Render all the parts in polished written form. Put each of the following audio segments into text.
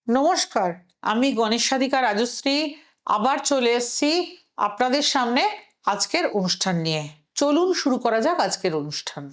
নমস্কার, আমি গণেশ সাধিকা রাজশ্রী আবার চলে এসেছি আপনাদের সামনে আজকের অনুষ্ঠান নিয়ে। চলুন শুরু করা যাক আজকের অনুষ্ঠান।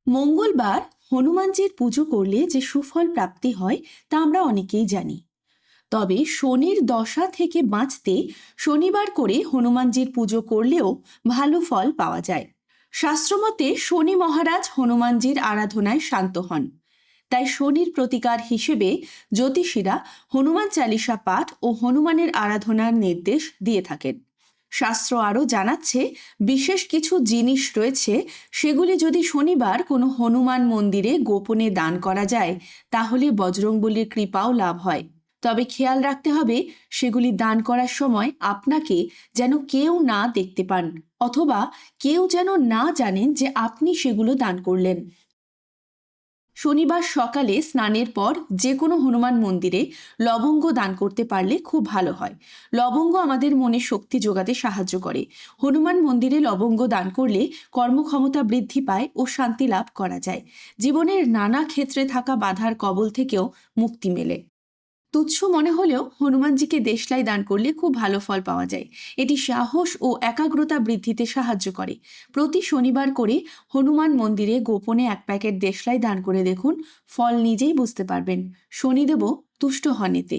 মঙ্গলবার হনুমানজির পুজো করলে যে সুফল প্রাপ্তি হয় তা আমরা অনেকেই জানি। তবে শনির দশা থেকে বাঁচতে শনিবার করে হনুমানজির পুজো করলেও ভালো ফল পাওয়া যায়। শাস্ত্রমতে শনি মহারাজ হনুমানজির আরাধনায় শান্ত হন, তাই শনির প্রতিকার হিসেবে জ্যোতিষীরা হনুমান চালিসা পাঠ ও হনুমানের আরাধনার নির্দেশ দিয়ে থাকেন। শাস্ত্র আরও জানাচ্ছে, বিশেষ কিছু জিনিস রয়েছে, সেগুলি যদি শনিবার কোনো হনুমান মন্দিরে গোপনে দান করা যায় তাহলে বজরংবলীর কৃপাও লাভ হয়। তবে খেয়াল রাখতে হবে, সেগুলি দান করার সময় আপনাকে যেন কেউ না দেখতে পান, অথবা কেউ যেন না জানেন যে আপনি সেগুলো দান করলেন। শনিবার সকালে স্নানের পর যে কোনো হনুমান মন্দিরে লবঙ্গ দান করতে পারলে খুব ভালো হয়। লবঙ্গ আমাদের মনে শক্তি যোগাতে সাহায্য করে। হনুমান মন্দিরে লবঙ্গ দান করলে কর্মক্ষমতা বৃদ্ধি পায় ও শান্তি লাভ করা যায়। জীবনের নানা ক্ষেত্রে থাকা বাধার কবল থেকেও মুক্তি মেলে। তুচ্ছ মনে হলেও হনুমানজিকে দেশলাই দান করলে খুব ভালো ফল পাওয়া যায়। এটি সাহস ও একাগ্রতা বৃদ্ধিতে সাহায্য করে। প্রতি শনিবার করে হনুমান মন্দিরে গোপনে 1 প্যাকেট দেশলাই দান করে দেখুন, ফল নিজেই বুঝতে পারবেন। শনিদেবও তুষ্ট হন এতে।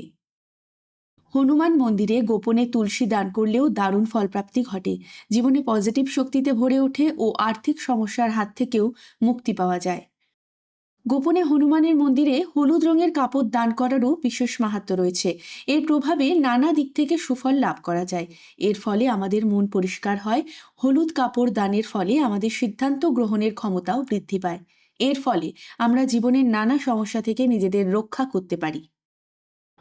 হনুমান মন্দিরে গোপনে তুলসী দান করলেও দারুণ ফলপ্রাপ্তি ঘটে। জীবনে পজিটিভ শক্তিতে ভরে ওঠে ও আর্থিক সমস্যার হাত থেকেও মুক্তি পাওয়া যায়। গোপনে হনুমানের মন্দিরে হলুদ রঙের কাপড় দান করারও বিশেষ মাহাত্ম্য রয়েছে। এর প্রভাবে নানা দিক থেকে সুফল লাভ করা যায়। এর ফলে আমাদের মন পরিষ্কার হয়। হলুদ কাপড় দানের ফলে আমাদের সিদ্ধান্ত গ্রহণের ক্ষমতাও বৃদ্ধি পায়। এর ফলে আমরা জীবনের নানা সমস্যা থেকে নিজেদের রক্ষা করতে পারি।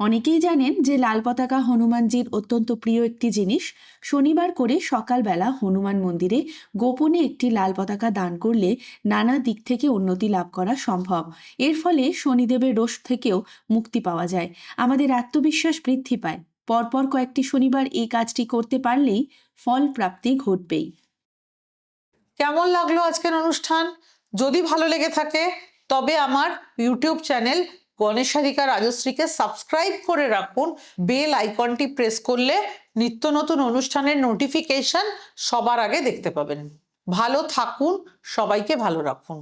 অনেকেই জানেন যে লাল পতাকা হনুমানজির অত্যন্ত প্রিয় একটি জিনিস। শনিবার করে সকালবেলা হনুমান মন্দিরে গোপনে একটি লাল পতাকা দান করলে নানা দিক থেকে উন্নতি লাভ করা সম্ভব। এর ফলে শনিদেবের রোষ থেকেও মুক্তি পাওয়া যায়। আমাদের আত্মবিশ্বাস বৃদ্ধি পায়। পরপর কয়েকটি শনিবার এই কাজটি করতে পারলেই ফল প্রাপ্তি ঘটবেই। কেমন লাগলো আজকের অনুষ্ঠান? যদি ভালো লেগে থাকে তবে আমার ইউটিউব চ্যানেল গণেশ সাধিকা রাজশ্রীকে সাবস্ক্রাইব করে রাখুন। বেল আইকনটি প্রেস করলে নিত্য নতুন অনুষ্ঠানের নোটিফিকেশন সবার আগে দেখতে পাবেন। ভালো থাকুন, সবাইকে ভালো রাখুন।